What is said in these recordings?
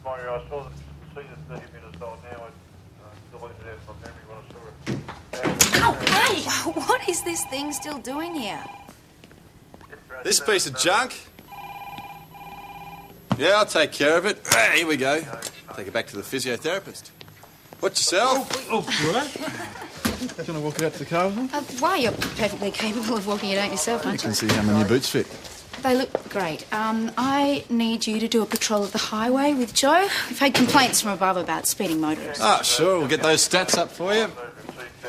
Mind you, I saw the 30 minutes old now. I deleted it out from memory when I saw it. Oh, hey! What is this thing still doing here? This piece of junk? Yeah, I'll take care of it. Ah, here we go. Take it back to the physiotherapist. Watch yourself. Oh, right. Do you want to walk it out to the car with me? Why, you're perfectly capable of walking it out yourself, aren't You you? can see how my new boots fit. They look great. I need you to do a patrol of the highway with Joe. We've had complaints from above about speeding motorists. Ah, sure, we'll get those stats up for you.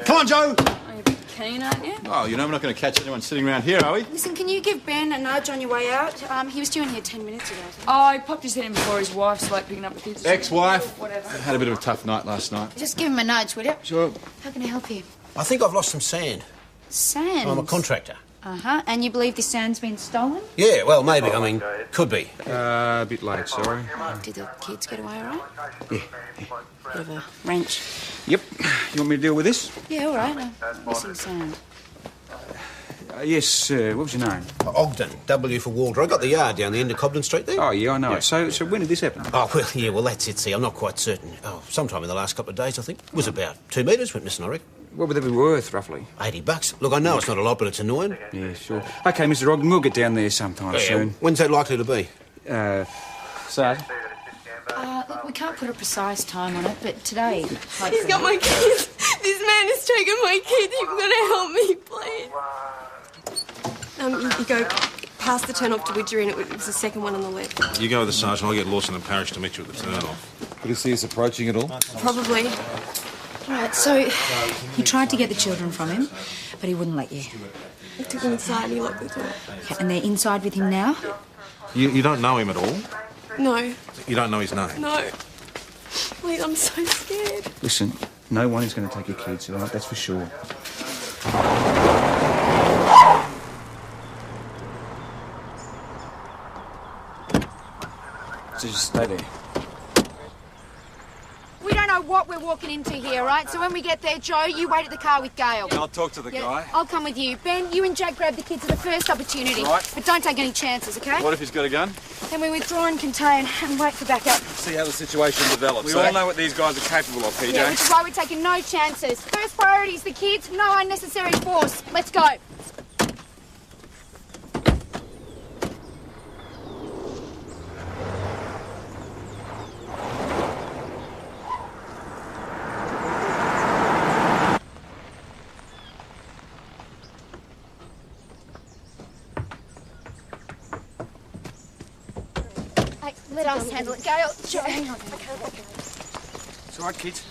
Come on, Joe! Are you a bit keen, aren't you? Oh, you know we're not going to catch anyone sitting around here, are we? Listen, can you give Ben a nudge on your way out? He was due in here 10 minutes ago. Oh, he popped his head in before his wife's late picking up the kids. Ex-wife. Whatever. Had a bit of a tough night last night. Just give him a nudge, will you? Sure. How can I help you? I think I've lost some sand. Sand? I'm a contractor. Uh-huh. And you believe the sand's been stolen? Yeah, well, maybe. I mean, could be. A bit late, sorry. Did the kids get away all right? Yeah. Bit of a wrench. Yep. You want me to deal with this? Yeah, all right. Missing sand. Yes, what was your name? Ogden, W for Walter. I got the yard down the end of Cobden Street there. Oh, yeah, I know it. So when did this happen? Oh, well, yeah, well, that's it, see. I'm not quite certain. Oh, sometime in the last couple of days, I think. It was about 2 metres went missing, I reckon. What would they be worth, roughly? $80. Look, I know it's not a lot, but it's annoying. Yeah, sure. OK, Mr Ogden, we'll get down there sometime soon. When's that likely to be? Saturday. Look, we can't put a precise time on it, but today... He's got my kids. This man has taken my kids. You've got to help me, please. You go past the turn off to Widgery and it was the second one on the left. You go with the sergeant, I'll get Lawson and Parrish to meet you at the turn off. Could you see us approaching at all? Probably. All right, so you tried to get the children from him, but he wouldn't let you. I took them inside and he locked the door. Okay, and they're inside with him now? You don't know him at all? No. You don't know his name? No. Please, I'm so scared. Listen, no one is going to take your kids, all right? That's for sure. So just stay there. We don't know what we're walking into here, right? So when we get there, Joe, you wait at the car with Gail. I'll talk to the guy. I'll come with you. Ben, you and Jack grab the kids at the first opportunity. Right. But don't take any chances, OK? What if he's got a gun? Then we withdraw and contain and wait for backup. See how the situation develops. We all know what these guys are capable of, PJ. Yeah, which is why we're taking no chances. First priority is the kids, no unnecessary force. Let's go. Let us handle it. Gail, Joe, hang on. It's all right, kids.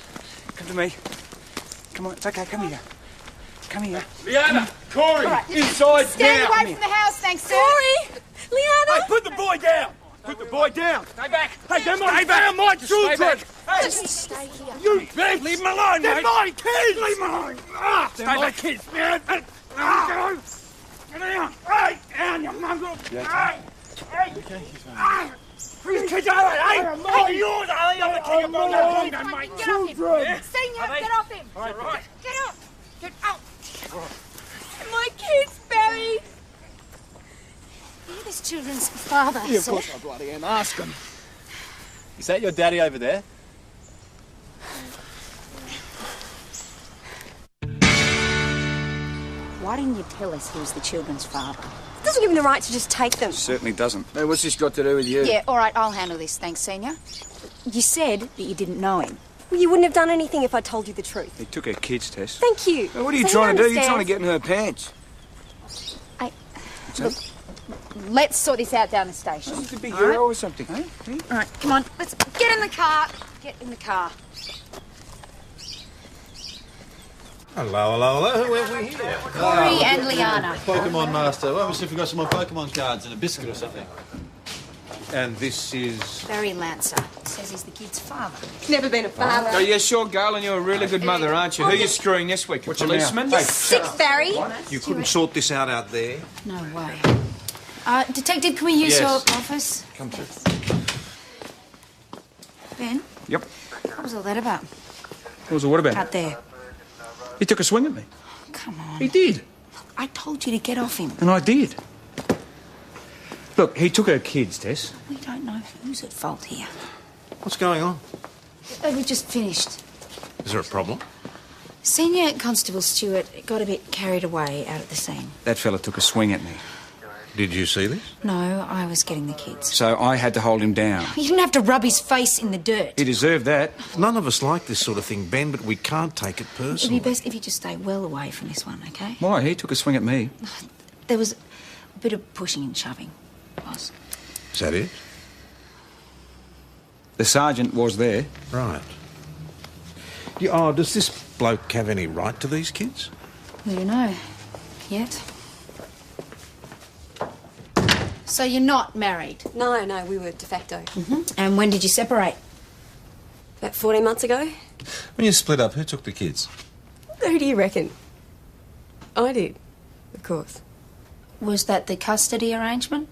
Come to me. Come on, it's OK, come here. Come here. Liana! Corey! Right. Inside Stand now! away from the house, thanks, sir. Corey! Liana! Hey, put the boy down! Put the boy down! Stay back! Hey, they're my children! Hey, Just stay here. you bitch! Leave them alone, They're mate. my kids! Leave them alone! Ah, they're my kids, man! Ah. Get down! Hey, down, you mongrel! Hey! Hey! These kids are hey! Hey, yours, are they? I'm the king of Mongo! Get off him. Senior, get off him. All right. Get up. Get out. My kids, Barry! You're this children's father, Yeah, of sir. course I bloody am. Ask him. Is that your daddy over there? Why didn't you tell us he was the children's father? It doesn't give him the right to just take them. Certainly doesn't. Hey, what's this got to do with you? Yeah, all right, I'll handle this, thanks, Senior. You said that you didn't know him. Well, you wouldn't have done anything if I told you the truth. He took her kids, Tess. Thank you. Hey, what are you So trying to do? You're understands. trying to get in her pants. Look, let's sort this out down the station. She's a big All girl right? or something, eh? All right, come on, let's get in the car. Get in the car. Hello. Who have we here? Corey and Liana. Pokemon Master. Well, see if we've got some more Pokemon cards and a biscuit or something. And this is... Barry Lancer. Says he's the kid's father. Never been a father. Oh, yeah, sure, Garland, you're a really good mother, aren't you? Who are you screwing this week? A policeman? You're sick, Barry. You couldn't sort this out there? No way. Detective, can we use Yes. your office? Come to. Ben, Yep. what was all that about? What was it, what about? Out there. He took a swing at me. Come on. He did. I told you to get off him. And I did. Look, he took her kids, Tess. We don't know who's at fault here. What's going on? We've just finished. Is there a problem? Senior Constable Stewart got a bit carried away out at the scene. That fella took a swing at me. Did you see this? No, I was getting the kids. So I had to hold him down. You didn't have to rub his face in the dirt. He deserved that. None of us like this sort of thing, Ben, but we can't take it It'd personally. be best if you just stay well away from this one, OK? Why? He took a swing at me. There was a bit of pushing and shoving, boss. Is that it? The sergeant was there. Right. Does this bloke have any right to these kids? We don't know yet. So you're not married? No, we were de facto. And when did you separate? About 14 months ago. When you split up, who took the kids? Who do you reckon? I did, of course. Was that the custody arrangement?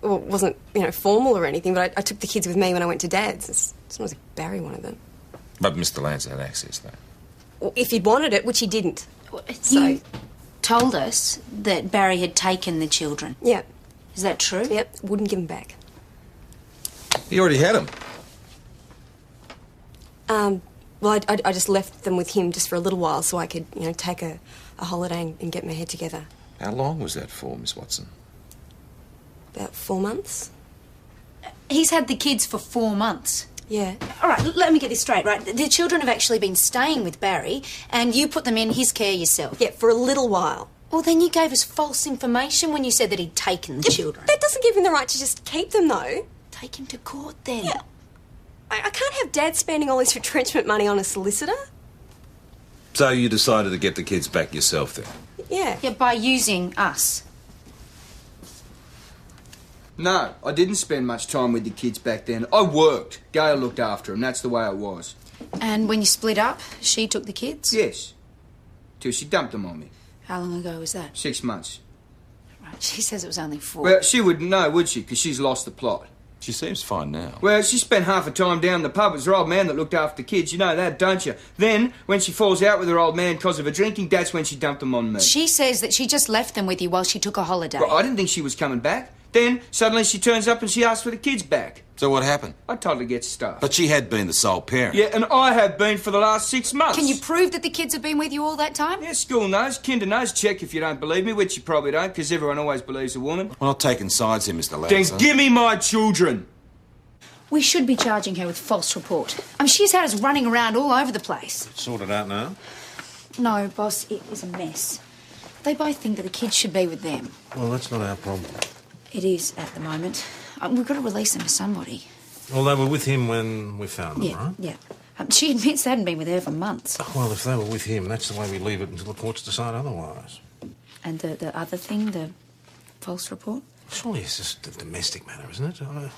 Well, it wasn't, formal or anything, but I took the kids with me when I went to Dad's. It's not as if Barry wanted them. But Mr. Lance had access, though. Well, if he'd wanted it, which he didn't. So, You told us that Barry had taken the children. yeah, Is that true? yep, wouldn't give them back. He already had them. Well, I just left them with him just for a little while so I could, take a holiday and get my head together. How long was that for, Miss Watson? About 4 months. He's had the kids for 4 months. Yeah. All right, let me get this straight, right? The children have actually been staying with Barry, and you put them in his care yourself. Yeah, for a little while. Well, then you gave us false information when you said that he'd taken the children. That doesn't give him the right to just keep them, though. Take him to court, then. Yeah. I can't have Dad spending all his retrenchment money on a solicitor. So you decided to get the kids back yourself then? Yeah. Yeah, by using us. No, I didn't spend much time with the kids back then. I worked. Gail looked after them. That's the way it was. And when you split up, she took the kids? Yes. Till she dumped them on me. How long ago was that? 6 months. Right, she says it was only 4. Well, she wouldn't know, would she? Because she's lost the plot. She seems fine now. Well, she spent half her time down the pub. It was her old man that looked after the kids. You know that, don't you? Then, when she falls out with her old man because of her drinking, that's when she dumped them on me. She says that she just left them with you while she took a holiday. Well, I didn't think she was coming back. Then, suddenly she turns up and she asks for the kids back. So what happened? I told her to get stuff. But she had been the sole parent. Yeah, and I have been for the last 6 months. Can you prove that the kids have been with you all that time? Yeah, school knows, kinder knows. Check if you don't believe me, which you probably don't, because everyone always believes a woman. We're not taking sides here, Mr. Lance. Then give me my children. We should be charging her with false report. I mean, she's had us running around all over the place. Sorted out now? No, boss, it is a mess. They both think that the kids should be with them. Well, that's not our problem. It is at the moment. We've got to release them to somebody. Well, they were with him when we found them, right? Yeah. She admits they hadn't been with her for months. Well, if they were with him, that's the way we leave it until the courts decide otherwise. And the other thing, the false report? Surely it's just a domestic matter, isn't it?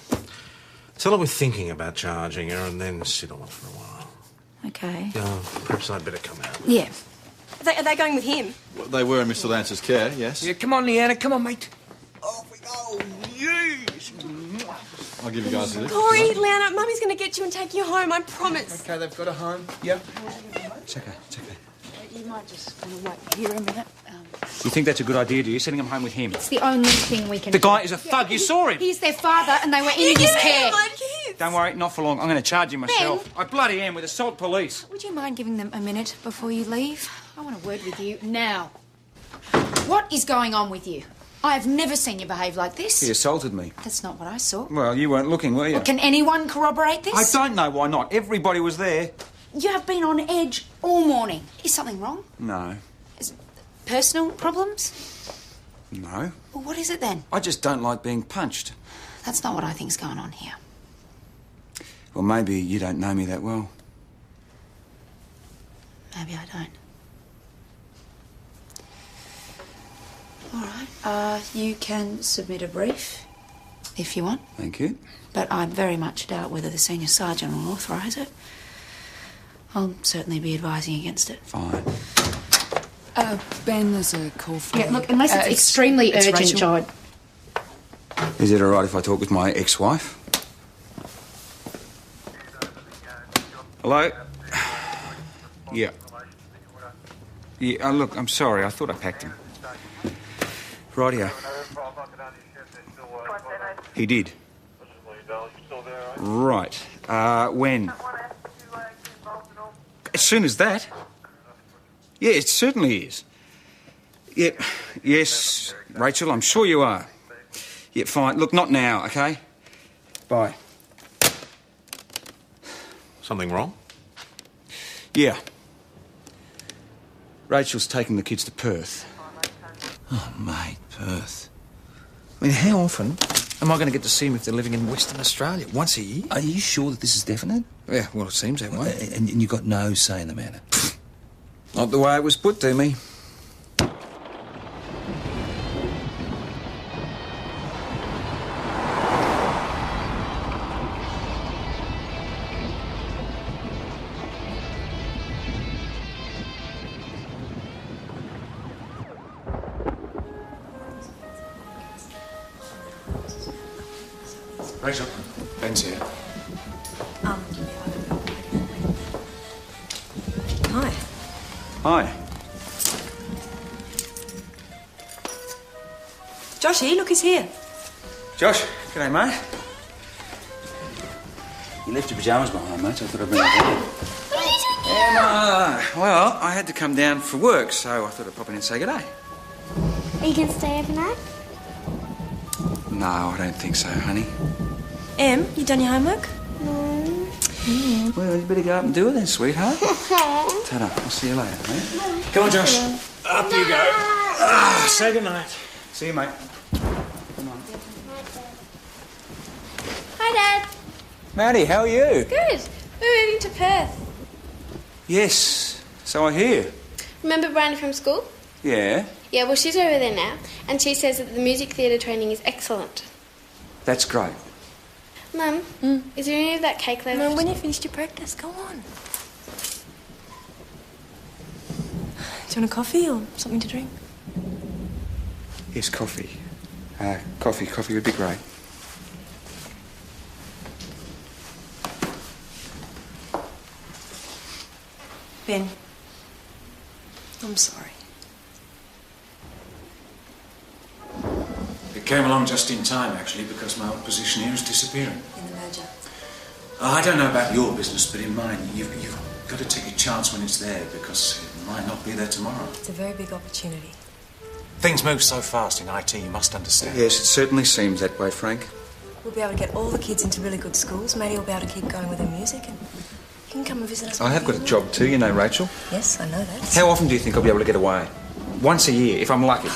Tell her we're thinking about charging her and then sit on it for a while. Okay. Perhaps I'd better come out. Yeah. Are they going with him? Well, they were in Mr. Lance's care, yes. Yeah, come on, Leanna, come on, mate. Off we go. Yes. I'll give you guys a lift. Corey, Leanna, Mummy's going to get you and take you home, I promise. Okay, they've got a home. Yep. It's okay, it's okay. You might just want to wait here a minute. You think that's a good idea, do you? Sending him home with him? It's the only thing we can The do. guy is a thug. You saw him. He's their father and they were in his care. My kids. Don't worry, not for long. I'm going to charge him myself. I bloody am with assault police. Would you mind giving them a minute before you leave? I want a word with you now. What is going on with you? I have never seen you behave like this. He assaulted me. That's not what I saw. Well, you weren't looking, were you? Well, can anyone corroborate this? I don't know why not. Everybody was there. You have been on edge all morning. Is something wrong? No. Is it personal problems? No. Well, what is it then? I just don't like being punched. That's not what I think's going on here. Well, maybe you don't know me that well. Maybe I don't. All right. You can submit a brief if you want, Thank you. but I very much doubt whether the senior sergeant will authorise it. I'll certainly be advising against it. Fine. Ben, there's a call for... Yeah, look, unless it's extremely urgent, Rachel. Jod. Is it all right if I talk with my ex-wife? Hello? Yeah. Yeah, look, I'm sorry. I thought I packed him. Rightio. He did. Right. When? As soon as that? Yeah, it certainly is. Yeah, yes, Rachel, I'm sure you are. Yeah, fine. Look, not now, OK? Bye. Something wrong? Yeah. Rachel's taking the kids to Perth. Oh, mate, Perth. I mean, how often am I going to get to see them if they're living in Western Australia? Once a year? Are you sure that this is definite? Yeah, well, it seems that way. And you've got no say in the matter? Not the way it was put to me. Rachel, Ben's here. Hi. Hi. Joshy, look, he's here. Josh, g'day, mate. You left your pyjamas behind, mate, so I thought I'd bring them down. Well, I had to come down for work, so I thought I'd pop in and say g'day. Are you going to stay overnight? No, I don't think so, honey. Em, you done your homework? No. Well, you better go up and do it then, sweetheart. Ta-da. I'll see you later, mate. Come on, Josh. Up you go. Say goodnight. See you, mate. Hi, Dad. Maddie, how are you? Good. We're moving to Perth. Yes, so I hear. Remember Brandy from school? Yeah, Yeah, well, she's over there now, and she says that the music theatre training is excellent. that's great. Mum, is there any of that cake left? Mum, when you finished your practice, go on. Do you want a coffee or something to drink? Yes, coffee. Coffee would be great. Ben, I'm sorry. It came along just in time, actually, because my old position here is disappearing. In the merger. I don't know about your business, but in mine, you've got to take a chance when it's there, because it might not be there tomorrow. It's a very big opportunity. Things move so fast in IT, you must understand. Yes, it certainly seems that way, Frank. We'll be able to get all the kids into really good schools. Maddie will be able to keep going with her music, and you can come and visit us. I have got a job too, you know, Rachel. Yes, I know that. How often do you think I'll be able to get away? Once a year, if I'm lucky.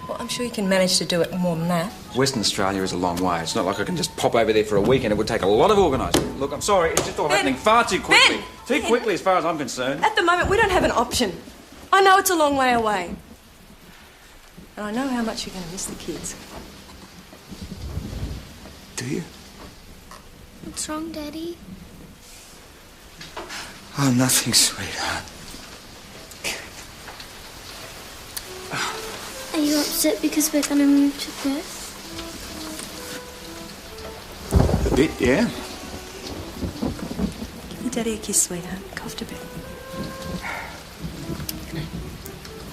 Well, I'm sure you can manage to do it more than that. Western Australia is a long way. It's not like I can just pop over there for a weekend. It would take a lot of organising. Look, I'm sorry, it's just all happening far too quickly. Too quickly as far as I'm concerned. At the moment, we don't have an option. I know it's a long way away. And I know how much you're going to miss the kids. Do you? What's wrong, Daddy? Oh, nothing, sweetheart. Are you upset because we're going to move to Perth? A bit, yeah. Give your daddy a kiss, sweetheart. Cough to bed.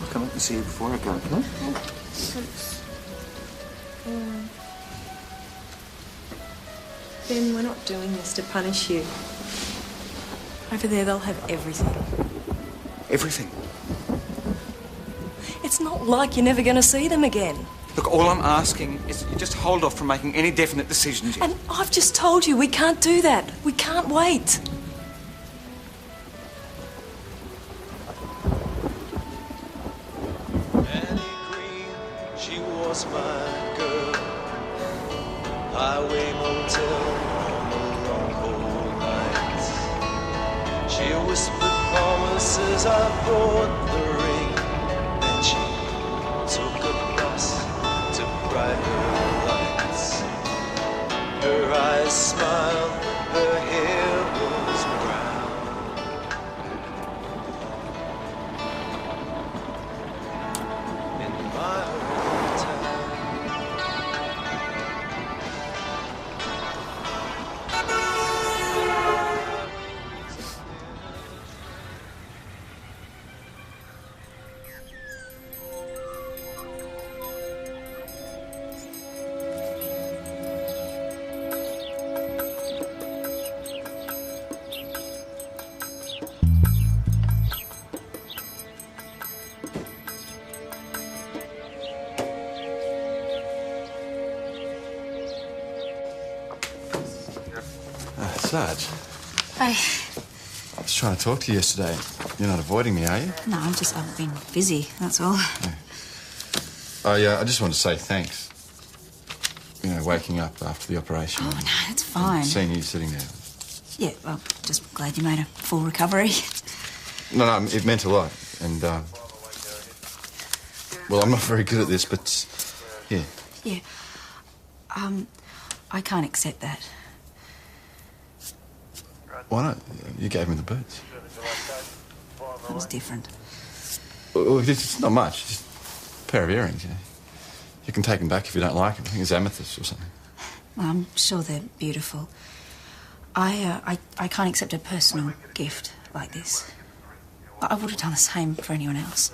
I'll come up and see you before I go, huh? Thanks. Ben, we're not doing this to punish you. Over there, they'll have everything. Everything. It's not like you're never going to see them again. Look, all I'm asking is that you just hold off from making any definite decisions yet. And I've just told you we can't do that. We can't wait. She was my girl. Highway motel on the long cold nights. She whispered promises, I brought the ring. Then she took a bus to brighter lights. Her eyes smiled, her hair was brown. In my hometown. Sarge, I... I was trying to talk to you yesterday. You're not avoiding me, are you? No, I've been busy, that's all. I just want to say thanks. You know, waking up after the operation. Oh, no, that's fine. Seeing you sitting there. Yeah, well, just glad you made a full recovery. No, it meant a lot. And, well, I'm not very good at this, but, yeah. Yeah. I can't accept that. Why not? You gave me the boots. That was different. Well, it's not much. Just a pair of earrings, you know. You can take them back if you don't like them. I think it's amethyst or something. Well, I'm sure they're beautiful. I can't accept a personal gift like this. I would have done the same for anyone else.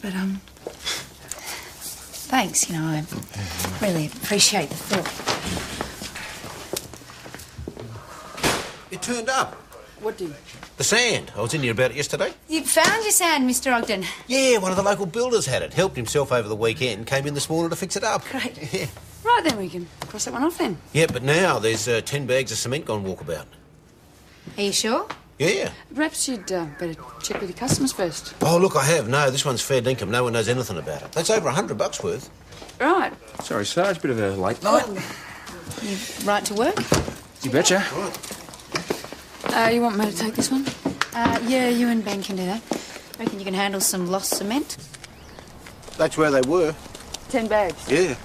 But, thanks, you know, I really appreciate the thought. You turned up. What did? The sand. I was in here about it yesterday. You found your sand, Mr. Ogden. Yeah, one of the local builders had it. Helped himself over the weekend. Came in this morning to fix it up. Great. Yeah. Right then, we can cross that one off then. Yeah, but now there's 10 bags of cement gone walkabout. Are you sure? Yeah. Perhaps you'd better check with your customers first. Oh, look, I have. No, this one's fair dinkum. No one knows anything about it. That's over $100 worth. Right. Sorry, Sarge, bit of a late night. You right to work? You betcha. You want me to take this one? Yeah, you and Ben can do that. Reckon you can handle some lost cement? That's where they were. 10 bags. Yeah.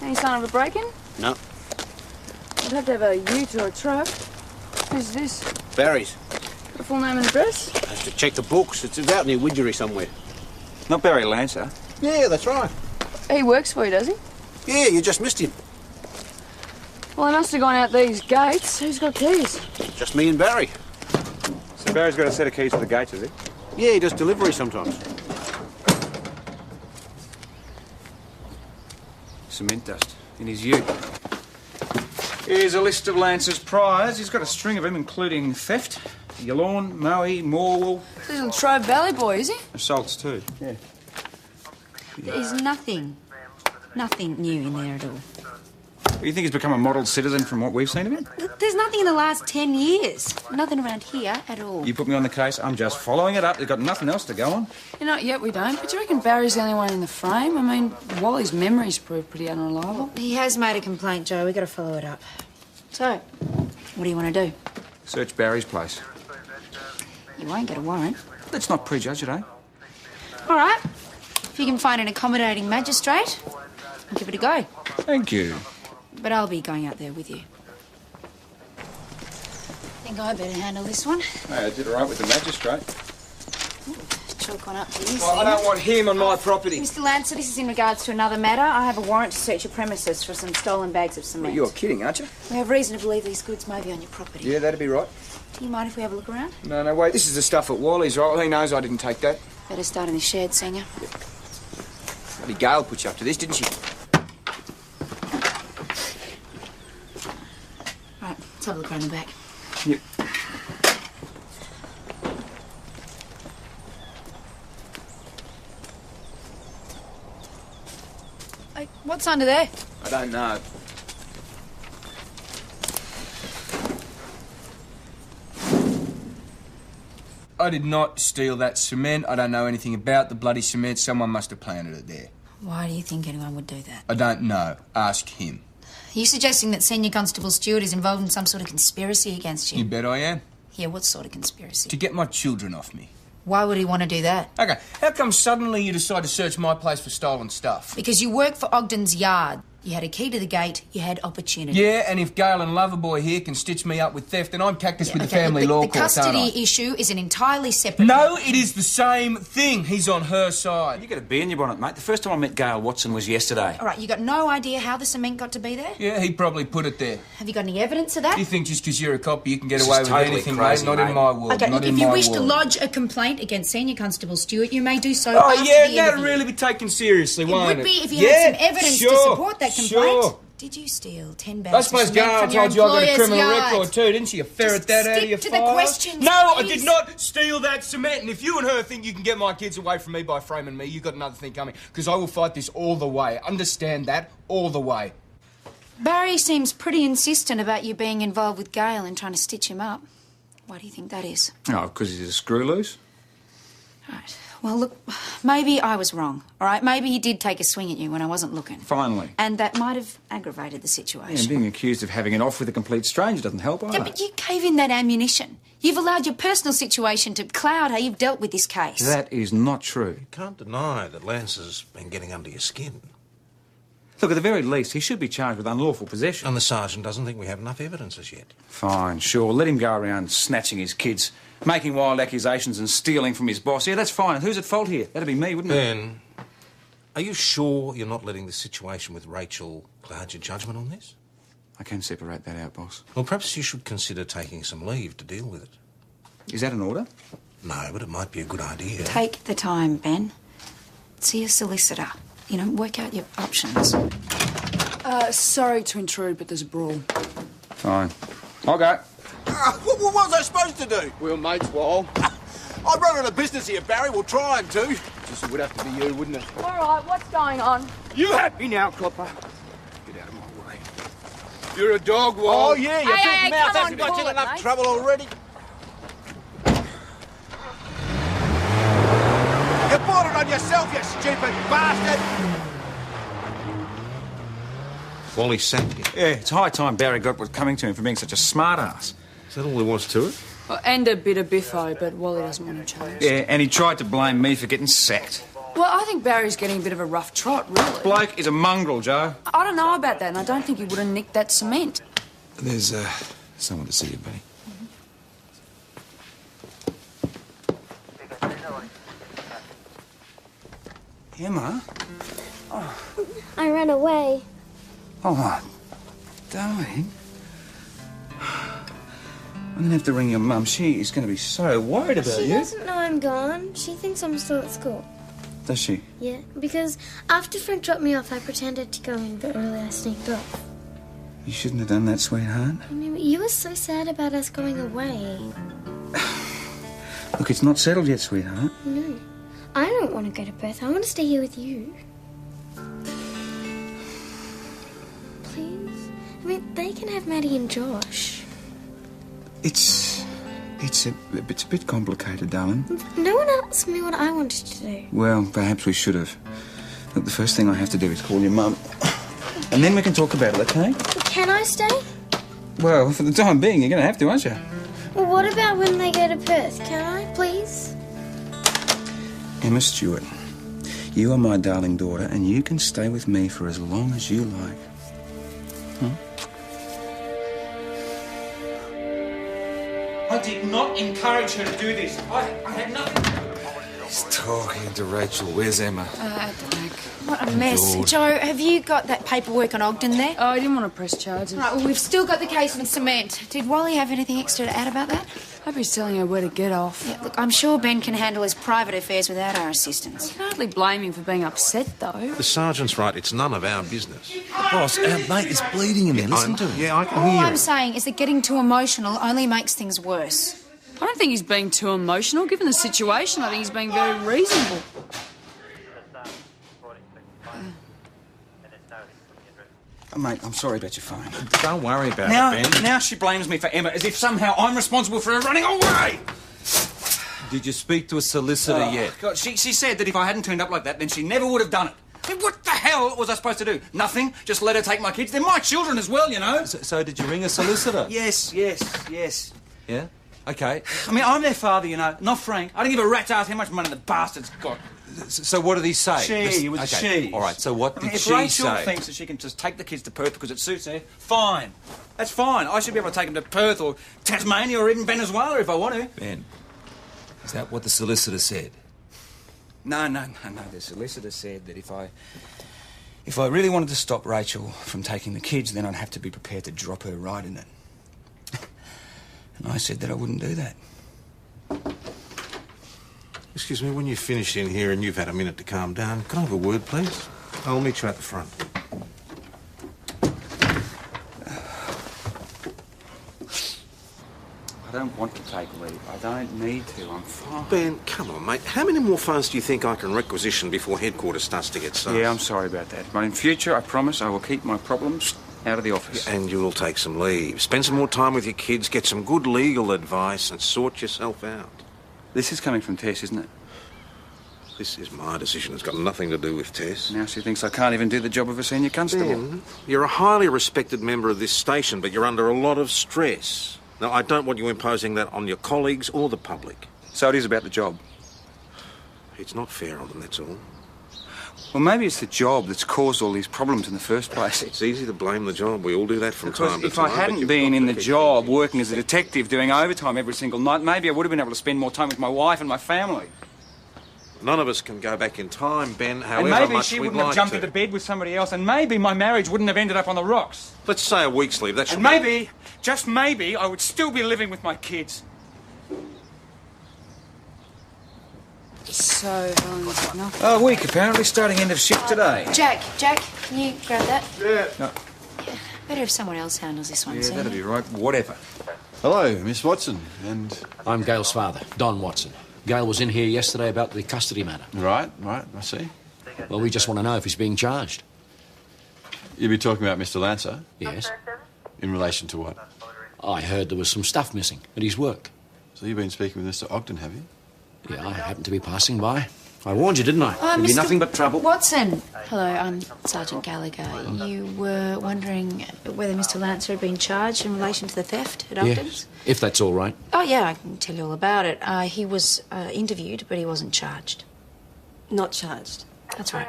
Any sign of a break-in? No. I'd have to have a ute or a truck. Who's this? Barry's. A full name and address? I have to check the books. It's out near Widgery somewhere. Not Barry Lancer. Yeah, that's right. He works for you, does he? Yeah, you just missed him. Well, he must have gone out these gates. Who's got keys? Just me and Barry. So Barry's got a set of keys to the gates, has he? Yeah, he does delivery sometimes. Cement dust in his ute. Here's a list of Lancer's priors. He's got a string of them, including theft, Yalorn, Maui, Morwell. Little Trove Valley boy, is he? Assaults too. Yeah. There's nothing new in there at all. You think he's become a model citizen from what we've seen of him? There's nothing in the last 10 years. Nothing around here at all. You put me on the case, I'm just following it up. They've got nothing else to go on. Not yet, we don't. But do you reckon Barry's the only one in the frame? I mean, Wally's memories prove pretty unreliable. He has made a complaint, Joe. We've got to follow it up. So, what do you want to do? Search Barry's place. You won't get a warrant. Let's not prejudge it, eh? All right. If you can find an accommodating magistrate, I'll give it a go. Thank you. But I'll be going out there with you. Think I better handle this one. Hey, I did all right with the magistrate. Chalk on up to you, I don't want him on my property. Mr. Lancer, this is in regards to another matter. I have a warrant to search your premises for some stolen bags of cement. Well, you're kidding, aren't you? We have reason to believe these goods may be on your property. Yeah, that'd be right. Do you mind if we have a look around? No, wait. This is the stuff at Wally's, right? Well, he knows I didn't take that. Better start in the shed, Senior. Bloody Gail put you up to this, didn't she? Right, let's have a look around the back. Yep. Hey, what's under there? I don't know. I did not steal that cement. I don't know anything about the bloody cement. Someone must have planted it there. Why do you think anyone would do that? I don't know. Ask him. Are you suggesting that Senior Constable Stewart is involved in some sort of conspiracy against you? You bet I am. Yeah, what sort of conspiracy? To get my children off me. Why would he want to do that? Okay, how come suddenly you decide to search my place for stolen stuff? Because you work for Ogden's yard. You had a key to the gate, you had opportunity. Yeah, and if Gail and Loverboy here can stitch me up with theft, then I'm cactus with the family law court, The custody aren't I? issue is an entirely separate... No, it is the same thing. He's on her side. You got a bee in your bonnet, mate. The first time I met Gail Watson was yesterday. All right, you got no idea how the cement got to be there? Yeah, he probably put it there. Have you got any evidence of that? You think just because you're a cop you can get This away is with totally anything, crazy, mate? Not mate. in my world. Okay, not look, in if you my wish to world. lodge a complaint against Senior Constable Stewart, you may do so Oh, after yeah, the that'd interview. really be taken seriously, It won't would it? be if you Yeah, had some evidence to sure, support that complaint. Sure. Did you steal 10 bags I of suppose cement Gail from your told you I got a employer's criminal yard? record too, didn't she? You ferret Just that out of stick your to the file. questions, No, I please. did not steal that cement. And if you and her think you can get my kids away from me by framing me, you've got another thing coming. Because I will fight this all the way. Understand that? All the way. Barry seems pretty insistent about you being involved with Gail and trying to stitch him up. Why do you think that is? Oh, because he's a screw loose? Right. Well, look, maybe I was wrong, all right? Maybe he did take a swing at you when I wasn't looking. Finally. And that might have aggravated the Yeah, situation. and being accused of having it off with a complete stranger doesn't help either. Yeah, but you gave him that ammunition. You've allowed your personal situation to cloud how you've dealt with this case. That is not true. You can't deny that Lance has been getting under your skin. Look, at the very least, he should be charged with unlawful possession. And the sergeant doesn't think we have enough evidence as yet. Fine, sure. Let him go around snatching his kids, making wild accusations and stealing from his boss. Yeah, that's fine. Who's at fault here? That'd be me, wouldn't it? Ben, are you sure you're not letting the situation with Rachel cloud your judgment on this? I can separate that out, boss. Well, perhaps you should consider taking some leave to deal with it. Is that an order? No, but it might be a good idea. Take the time, Ben. See a solicitor. You know, work out your options. Sorry to intrude, but there's a brawl. Fine. I'll go. What was I supposed to do? Well, mates, well, I'm running a business here, Barry. We'll try and do. just would have to be you, wouldn't it? All right, what's going on? You happy now, Copper? Get out of my way. You're a dog, Wall. Oh, yeah, your Hey, big mouth come hasn't on, got you call in it, enough mate. trouble already. You brought it on yourself, you stupid bastard! Wally sacked you. Yeah, it's high time Barry got what's coming to him for being such a smart-ass. Is that all there was to it? Well, and a bit of biffo, but Wally doesn't want to change. Yeah, and he tried to blame me for getting sacked. Well, I think Barry's getting a bit of a rough trot, really. Bloke is a mongrel, Joe. I don't know about that, and I don't think he would have nicked that cement. There's someone to see you, buddy. Emma? I ran away. Oh, darling. I'm going to have to ring your mum. She is going to be so worried about She you. doesn't know I'm gone. She thinks I'm still at school. Does she? Yeah, because after Frank dropped me off, I pretended to go in, but really I sneaked off. You shouldn't have done that, sweetheart. I mean, you were so sad about us going away. Look, it's not settled yet, sweetheart. No, I don't want to go to Perth. I want to stay here with you. Please? I mean, they can have Maddie and Josh. It's a bit complicated, darling. No one asked me what I wanted to do. Well, perhaps we should have. Look, the first thing I have to do is call your mum. And then we can talk about it, okay? Can I stay? Well, for the time being, you're going to have to, aren't you? Well, what about when they go to Perth? Can I, please? Emma Stewart, you are my darling daughter, and you can stay with me for as long as you like. I did not encourage her to do this. I had nothing to do with it. He's talking to Rachel. Where's Emma? What a mess. Lord. Joe, have you got that paperwork on Ogden there? Oh, I didn't want to press charges. Right, well, we've still got the case with cement. Did Wally have anything extra to add about that? Hope he's telling her where to get off. Yeah, look, I'm sure Ben can handle his private affairs without our assistance. You can hardly blame him for being upset, though. The sergeant's right. It's none of our business. Boss, our mate is bleeding in there. Listen to him. Yeah, I can All hear I'm it. saying is that getting too emotional only makes things worse. I don't think he's being too emotional. Given the situation, I think he's being very reasonable. Oh, mate, I'm sorry about your phone. Don't worry about it, Ben. Now she blames me for Emma as if somehow I'm responsible for her running away. Did you speak to a solicitor yet? God, she said that if I hadn't turned up like that, then she never would have done it. I mean, what the hell was I supposed to do? Nothing. Just let her take my kids. They're my children as well, you know. So did you ring a solicitor? Yes. Yeah? Okay. I mean, I'm their father, you know, not Frank. I don't give a rat's ass how much money the bastard's got. So what did he say? It was okay. she. All right, so what did if she Rachel say? thinks that she can just take the kids to Perth because it suits her, fine. That's fine. I should be able to take them to Perth or Tasmania or even Venezuela if I want to. Ben, is that what the solicitor said? No. The solicitor said that if I really wanted to stop Rachel from taking the kids, then I'd have to be prepared to drop her right in it. And I said that I wouldn't do that. Excuse me, when you've finished in here and you've had a minute to calm down, can I have a word, please? I'll meet you at the front. I don't want to take leave. I don't need to. I'm fine. Ben, come on, mate. How many more phones do you think I can requisition before headquarters starts to get sus? Yeah, I'm sorry about that. But in future, I promise I will keep my problems Out of the office. And you'll take some leave. Spend some more time with your kids, get some good legal advice and sort yourself out. This is coming from Tess, isn't it? This is my decision. It's got nothing to do with Tess. Now she thinks I can't even do the job of a senior constable. Ben, you're a highly respected member of this station, but you're under a lot of stress. Now, I don't want you imposing that on your colleagues or the public. So it is about the job. It's not fair on them, that's all. Well, maybe it's the job that's caused all these problems in the first place. It's easy to blame the job. We all do that from Because time to if time. I hadn't been in the job, working as a detective, doing overtime every single night, maybe I would have been able to spend more time with my wife and my family. None of us can go back in time, Ben, however And maybe much she we'd wouldn't have like jumped to. into bed with somebody else, and maybe my marriage wouldn't have ended up on the rocks. Let's say a week's leave. That should And maybe, just maybe, I would still be living with my kids. So, how long is it now? A week, apparently, starting end of shift today. Jack, can you grab that? Yeah. No. Better if someone else handles this one, Yeah, see? that'll be right. Whatever. Hello, Miss Watson, and... I'm Gail's father, Don Watson. Gail was in here yesterday about the custody matter. Right, I see. Well, we just want to know if he's being charged. You'll be talking about Mr. Lancer? Yes. In relation to what? I heard there was some stuff missing at his work. So you've been speaking with Mr. Ogden, have you? Yeah, I happened to be passing by. I warned you, didn't I? There'd be Mr. nothing but trouble. Watson. Hello, I'm Sergeant Gallagher. You were wondering whether Mr. Lancer had been charged in relation to the theft at Ogden's? Yes, if that's all right. Oh, yeah, I can tell you all about it. He was interviewed, but he wasn't charged. Not charged. That's right.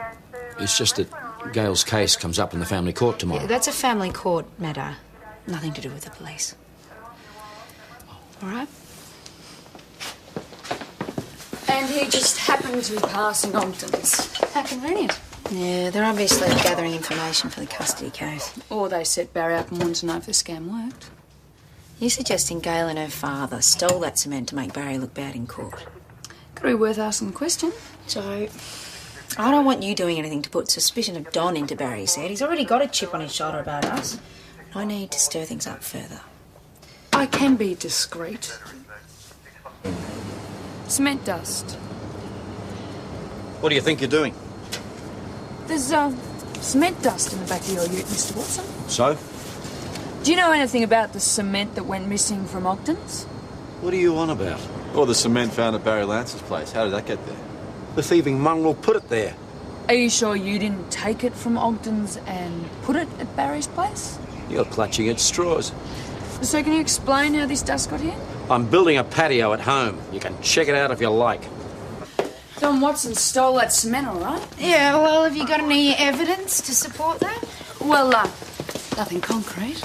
It's just that Gail's case comes up in the family court tomorrow. That's a family court matter. Nothing to do with the police. All right? And he just happened to be passing Ogden's. How convenient. Yeah, they're obviously gathering information for the custody case. Or they set Barry up and wanted to know if the scam worked. You're suggesting Gail and her father stole that cement to make Barry look bad in court? Could be worth asking the question. So, I don't want you doing anything to put suspicion of Don into Barry's head. He's already got a chip on his shoulder about us. I need to stir things up further. I can be discreet. Cement dust. What do you think you're doing? There's cement dust in the back of your ute, Mr. Watson. So? Do you know anything about the cement that went missing from Ogden's? What are you on about? Or the cement found at Barry Lancer's place. How did that get there? The thieving mongrel put it there. Are you sure you didn't take it from Ogden's and put it at Barry's place? You're clutching at straws. So can you explain how this dust got here? I'm building a patio at home. You can check it out if you like. Don Watson stole that cement, all right? Yeah, well, have you got any evidence to support that? Well, nothing concrete.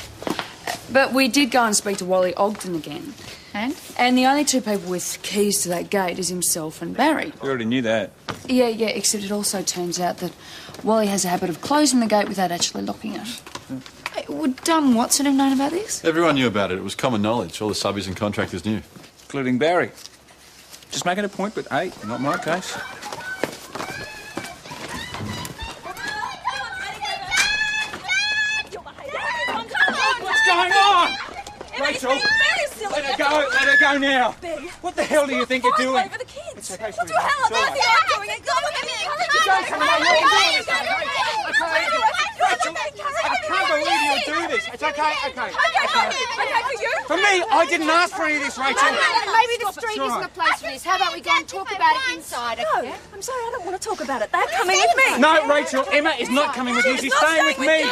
But we did go and speak to Wally Ogden again. And? And the only two people with keys to that gate is himself and Barry. We already knew that. Yeah, except it also turns out that Wally has a habit of closing the gate without actually locking it. Hey, would Don Watson have known about this? Everyone knew about it. It was common knowledge. All the subbies and contractors knew. Including Barry. Just making a point, but hey, not my case. What's going on? Rachel, let her go now. What the hell do you think you're doing? Over the kids. It's okay, What the hell? That's the I'm doing it. Go look at I can't believe you'll do this. It's okay. Okay for you? For me, I didn't ask for any of this, Rachel. Maybe the street isn't the place for this. How about we go and talk about it inside? No, I'm sorry, I don't want to talk about it. They're coming with me. No, Rachel, Emma is not coming with you. She's staying with me.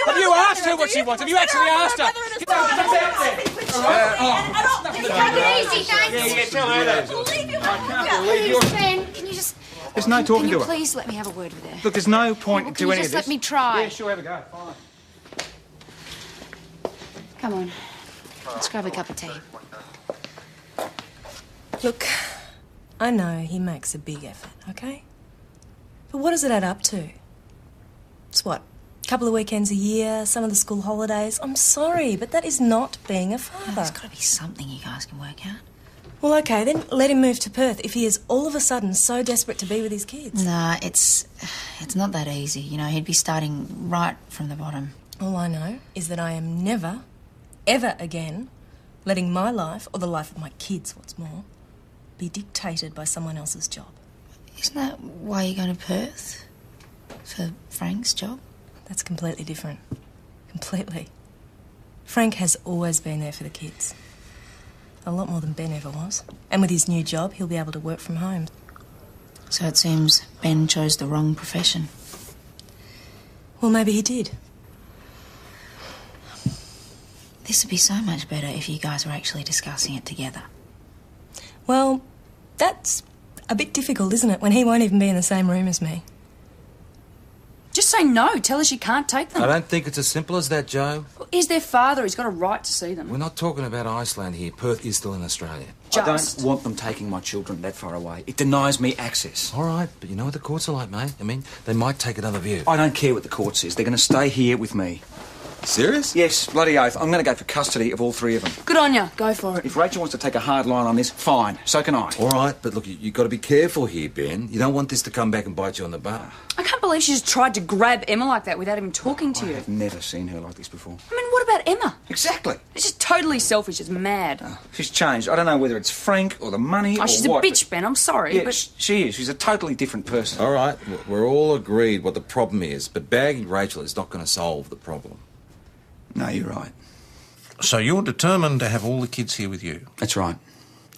Have you asked her what she wants? Have you actually asked her? Get out there. Take it easy, thanks. Yeah, tell her that. I can't believe you're... Ben, can you just... There's no talking Can you to her. please let me have a word with her? Look, there's no point Can to you any of just this. let me try? Yeah, sure, have a go. Fine. Come on. Let's grab a cup of tea. Look, I know he makes a big effort, okay? But what does it add up to? It's what? A couple of weekends a year, some of the school holidays. I'm sorry, but that is not being a father. There's got to be something you guys can work out. Well, okay, then let him move to Perth if he is all of a sudden so desperate to be with his kids. Nah, it's not that easy. You know, he'd be starting right from the bottom. All I know is that I am never, ever again letting my life, or the life of my kids, what's more, be dictated by someone else's job. Isn't that why you're going to Perth? For Frank's job? That's completely different. Completely. Frank has always been there for the kids. A lot more than Ben ever was. And with his new job, he'll be able to work from home. So it seems Ben chose the wrong profession. Well, maybe he did. This would be so much better if you guys were actually discussing it together. Well, that's a bit difficult, isn't it, when he won't even be in the same room as me? Just say no. Tell us you can't take them. I don't think it's as simple as that, Joe. Well, he's their father. He's got a right to see them. We're not talking about Iceland here. Perth is still in Australia. I don't want them taking my children that far away. It denies me access. All right, but you know what the courts are like, mate. I mean, they might take another view. I don't care what the court says. They're going to stay here with me. Serious? Yes, bloody oath. I'm going to go for custody of all three of them. Good on you. Go for it. If Rachel wants to take a hard line on this, fine. So can I. All right, but look, you've got to be careful here, Ben. You don't want this to come back and bite you on the butt. I can't believe she just tried to grab Emma like that without even talking to you. I've never seen her like this before. I mean, what about Emma? Exactly. It's just totally selfish. It's mad. She's changed. I don't know whether it's Frank or the money or she's what. a bitch, Ben. I'm sorry, Yeah, but... she is. She's a totally different person. All right, we're all agreed what the problem is, but bagging Rachel is not going to solve the problem. No, you're right. So you're determined to have all the kids here with you? That's right.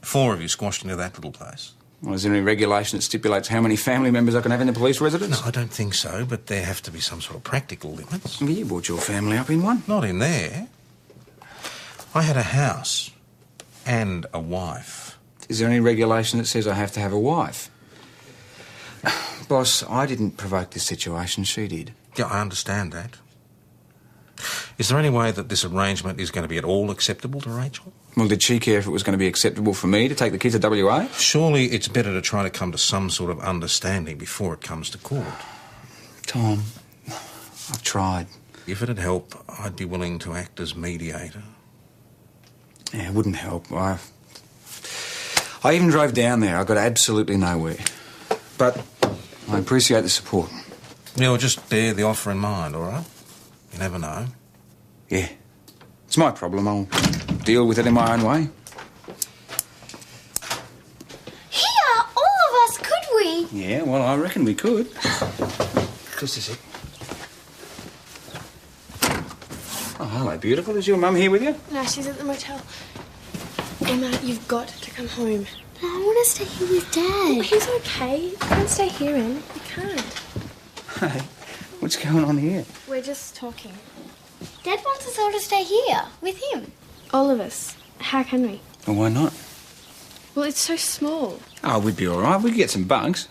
4 of you squashed into that little place? Well, is there any regulation that stipulates how many family members I can have in the police residence? No, I don't think so, but there have to be some sort of practical limits. Well, you brought your family up in one. Not in there. I had a house and a wife. Is there any regulation that says I have to have a wife? Boss, I didn't provoke this situation, she did. Yeah, I understand that. Is there any way that this arrangement is going to be at all acceptable to Rachel? Well, did she care if it was going to be acceptable for me to take the kids to WA? Surely it's better to try to come to some sort of understanding before it comes to court. Tom, I've tried. If it'd help, I'd be willing to act as mediator. Yeah, it wouldn't help. I even drove down there. I got absolutely nowhere. But I appreciate the support. Yeah, well, just bear the offer in mind, all right? You never know. Yeah. It's my problem. I'll deal with it in my own way. Here, all of us, could we? Yeah, well, I reckon we could. Just a sec. Oh, hello, beautiful. Is your mum here with you? No, she's at the motel. Emma, you've got to come home. No, I want to stay here with Dad. Oh, he's okay. You can't stay here, Em. You can't. Hey, what's going on here? We're just talking. Dad wants us all to stay here with him. All of us. How can we? Well, why not? Well, it's so small. Oh, we'd be all right. We'd get some bunks.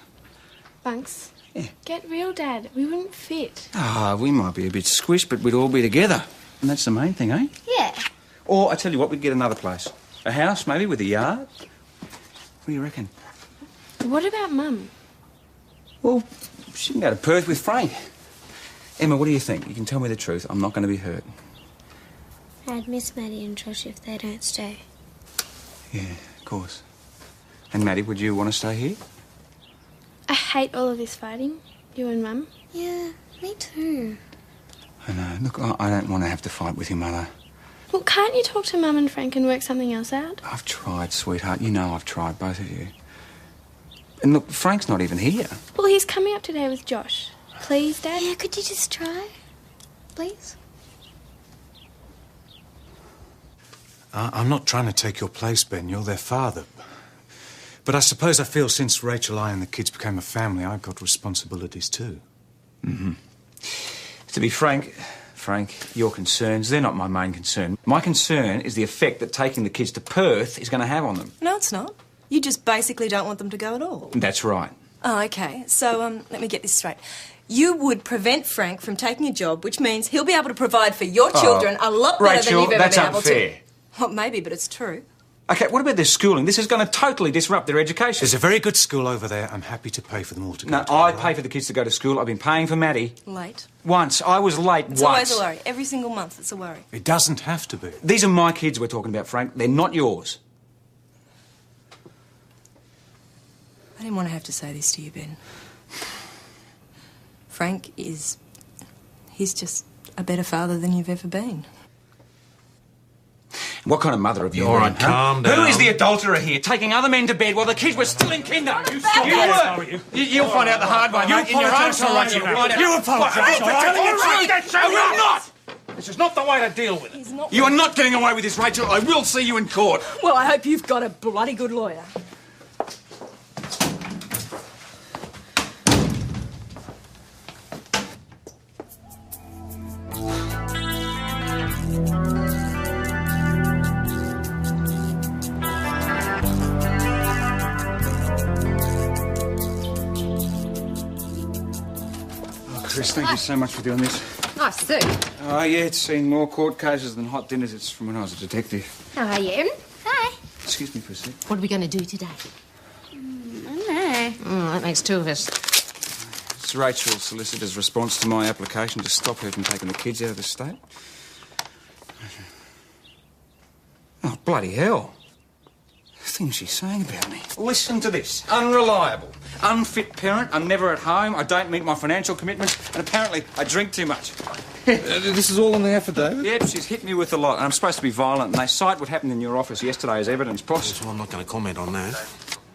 Bunks? Yeah. Get real, Dad. We wouldn't fit. Ah, we might be a bit squished, but we'd all be together. And that's the main thing, eh? Yeah. Or, I tell you what, we'd get another place. A house, maybe, with a yard. What do you reckon? What about Mum? Well, she can go to Perth with Frank. Emma, what do you think? You can tell me the truth. I'm not going to be hurt. I'd miss Maddie and Josh if they don't stay. Yeah, of course. And Maddie, would you want to stay here? I hate all of this fighting. You and Mum. Yeah, me too. I know. Look, I don't want to have to fight with your mother. Well, can't you talk to Mum and Frank and work something else out? I've tried, sweetheart. You know I've tried, both of you. And look, Frank's not even here. Well, he's coming up today with Josh. Please, Dad? Yeah, could you just try? Please? I'm not trying to take your place, Ben. You're their father. But I suppose I feel since Rachel, I and the kids became a family, I've got responsibilities too. Mm-hmm. To be frank, your concerns, they're not my main concern. My concern is the effect that taking the kids to Perth is going to have on them. No, it's not. You just basically don't want them to go at all. That's right. Oh, OK. So, let me get this straight. You would prevent Frank from taking a job, which means he'll be able to provide for your children a lot better than you've ever that's been able unfair. to. Well, maybe, but it's true. OK, what about their schooling? This is going to totally disrupt their education. There's a very good school over there. I'm happy to pay for them all to go No, to. I pay for the kids to go to school. I've been paying for Maddie. Late. Once. I was late It's once. always a worry. Every single month it's a worry. It doesn't have to be. These are my kids we're talking about, Frank. They're not yours. I didn't want to have to say this to you, Ben. Frank is... he's just a better father than you've ever been. What kind of mother have you All right, been, huh? calm down. Who is the adulterer here, taking other men to bed while the kids were still in kinder? You'll find out the hard way, mate, in your own time. You apologise, all right? I will not! This is not the way to deal with it. He's not... You are not getting away with this, Rachel. I will see you in court. Well, I hope you've got a bloody good lawyer. Chris, thank you so much for doing this. Nice suit. Oh, yeah, it's seen more court cases than hot dinners. It's from when I was a detective. How are you? Hi. Excuse me for a sec. What are we going to do today? I don't know. That makes two of us. It's Rachel's solicitor's response to my application to stop her from taking the kids out of the state. Oh, bloody hell. The things she's saying about me. Listen to this. Unreliable. Unfit parent. I'm never at home. I don't meet my financial commitments. And apparently I drink too much. This is all in the affidavit? Yep, she's hit me with a lot. And I'm supposed to be violent. And they cite what happened in your office yesterday as evidence. Boss. Well, I'm not going to comment on that.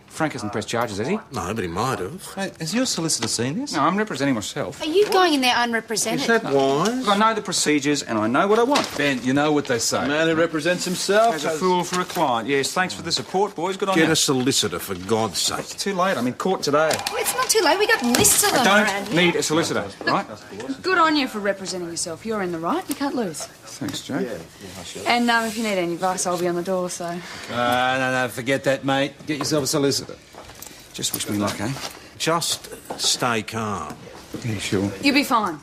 Frank hasn't pressed charges, has he? No, but he might have. Hey, has your solicitor seen this? No, I'm representing myself. Are you going in there unrepresented? Is that wise? Look, I know the procedures and I know what I want. Ben, you know what they say. A man who represents himself As a fool for a client. Yes, thanks for the support, boys. Good on Get you. a solicitor, for God's sake. It's too late. I'm in court today. Oh, it's not too late. We got lists of them I around don't here. need a solicitor, right? Good on you for representing yourself. You're in the right. You can't lose. Thanks, Joe. And if you need any advice, I'll be on the door, so... No, forget that, mate. Get yourself a solicitor. Just wish me luck, eh? Just stay calm. Yeah, sure. You'll be fine.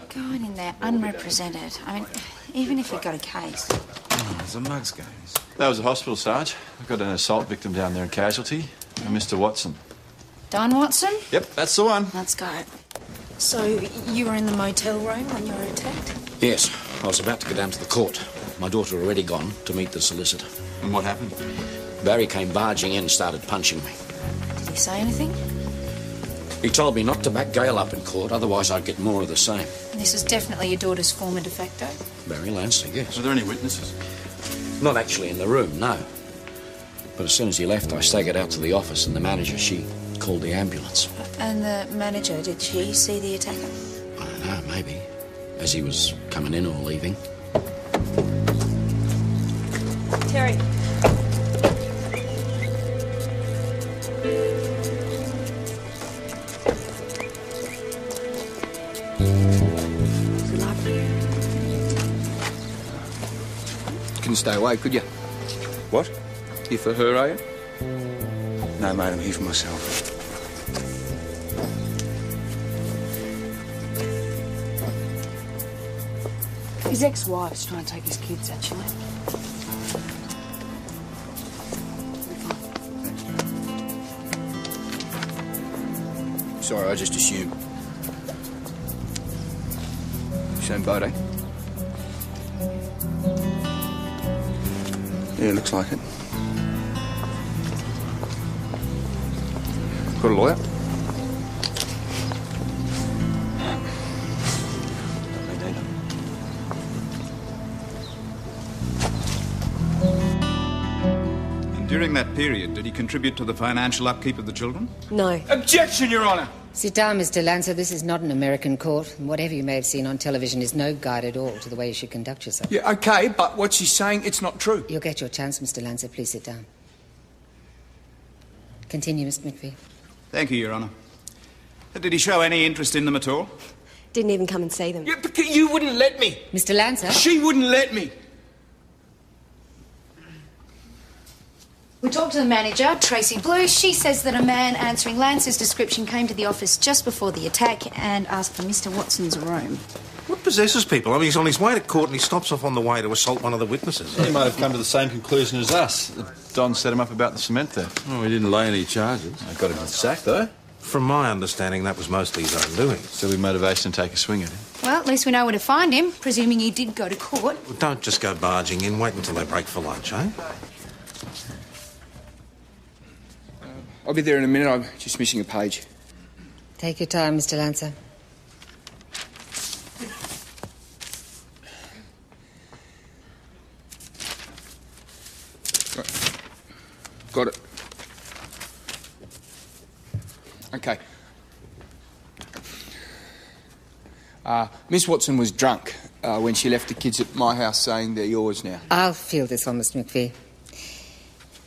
Going in there unrepresented. I mean, even if you've got a case. Oh, there's a mugs game. That was a hospital, Sarge. I've got an assault victim down there in casualty. Mr. Watson. Don Watson? Yep, that's the one. Let's go. So, you were in the motel room when you were attacked? Yes, I was about to go down to the court. My daughter had already gone to meet the solicitor. And what happened? Barry came barging in and started punching me. Did he say anything? He told me not to back Gail up in court, otherwise I'd get more of the same. And this is definitely your daughter's former de facto? Barry Lansing, yes. Were there any witnesses? Not actually in the room, no. But as soon as he left, I staggered out to the office and the manager, she called the ambulance. And the manager, did she see the attacker? I don't know, maybe. As he was coming in or leaving. Terry. Couldn't stay away, could you? What? Here for her, are you? No, mate, I'm here for myself. His ex-wife's trying to take his kids, actually. Sorry, I just assumed. Same boat, eh? Yeah, looks like it. Got a lawyer? And during that period, did he contribute to the financial upkeep of the children? No. Objection, Your Honour! Sit down, Mr. Lancer. This is not an American court, and whatever you may have seen on television is no guide at all to the way you should conduct yourself. Yeah, OK, but what she's saying, it's not true. You'll get your chance, Mr. Lancer. Please sit down. Continue, Mr. McPhee. Thank you, Your Honour. Did he show any interest in them at all? Didn't even come and see them. You wouldn't let me. Mr. Lancer? She wouldn't let me. We talked to the manager, Tracy Blue. She says that a man answering Lance's description came to the office just before the attack and asked for Mr. Watson's room. What possesses people? I mean, he's on his way to court and he stops off on the way to assault one of the witnesses. He might have come to the same conclusion as us. Don set him up about the cement theft. Oh, he didn't lay any charges. I got him sacked, though. From my understanding, that was mostly his own doing. Still be motivation to take a swing at him. Well, at least we know where to find him, presuming he did go to court. Well, don't just go barging in. Wait until they break for lunch, eh? I'll be there in a minute. I'm just missing a page. Take your time, Mr. Lancer. Got it. Okay. Miss Watson was drunk when she left the kids at my house saying they're yours now. I'll field this one, Mr. McPhee.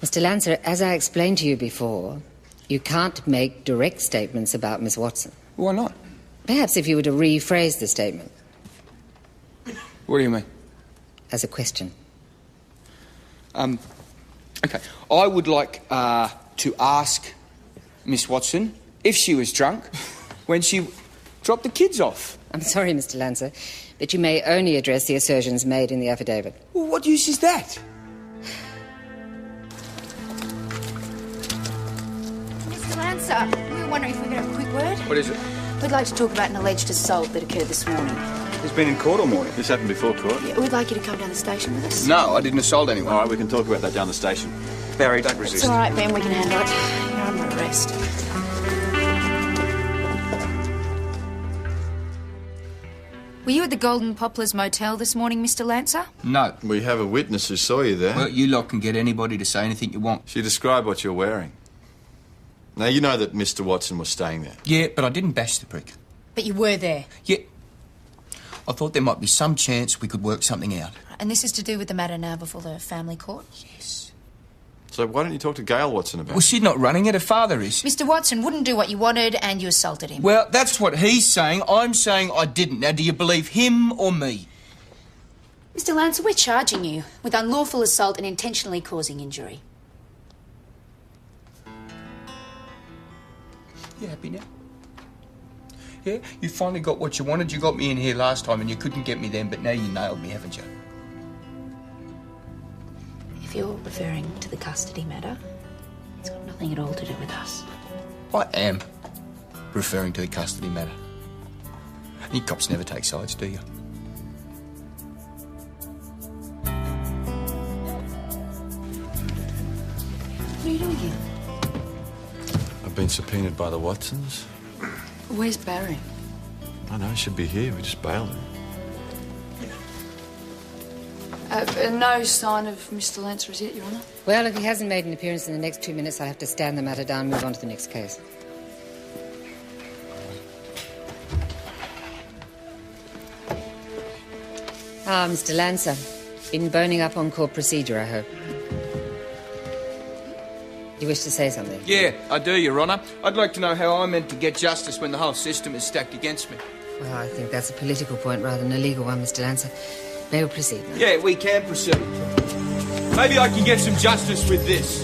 Mr. Lancer, as I explained to you before, you can't make direct statements about Miss Watson. Why not? Perhaps if you were to rephrase the statement. What do you mean? As a question. Okay. I would like to ask Miss Watson if she was drunk when she dropped the kids off. I'm sorry, Mr. Lancer, but you may only address the assertions made in the affidavit. Well, what use is that? Mr. Lancer, we were wondering if we could have a quick word. What is it? We'd like to talk about an alleged assault that occurred this morning. He's been in court all morning. This happened before court. Yeah, we'd like you to come down the station with us. No, I didn't assault anyone. All right, we can talk about that down the station. Barry, don't resist. It's all right, Ben, we can handle it. You're under arrest. Were you at the Golden Poplars Motel this morning, Mr. Lancer? No. We have a witness who saw you there. Well, you lot can get anybody to say anything you want. She described what you're wearing. Now, you know that Mr. Watson was staying there. Yeah, but I didn't bash the prick. But you were there. Yeah. I thought there might be some chance we could work something out. And this is to do with the matter now before the family court? Yes. So why don't you talk to Gail Watson about it? Well, she's not running it, her father is. Mr. Watson wouldn't do what you wanted and you assaulted him. Well, that's what he's saying. I'm saying I didn't. Now, do you believe him or me? Mr. Lancer, we're charging you with unlawful assault and intentionally causing injury. You happy now? Yeah? You finally got what you wanted. You got me in here last time and you couldn't get me then, but now you nailed me, haven't you? If you're referring to the custody matter, it's got nothing at all to do with us. I am referring to the custody matter. You cops never take sides, do you? What are you doing here? I've been subpoenaed by the Watsons. Where's Barry? I know, he should be here. We just bailed him. No sign of Mr. Lancer as yet, Your Honour. Well, if he hasn't made an appearance in the next 2 minutes, I'll have to stand the matter down and move on to the next case. Ah, Mr. Lancer. Been boning up on court procedure, I hope. You wish to say something? Yeah, I do, Your Honour. I'd like to know how I'm meant to get justice when the whole system is stacked against me. Well, I think that's a political point rather than a legal one, Mr. Lancer. May we proceed now? Yeah, we can proceed. Maybe I can get some justice with this.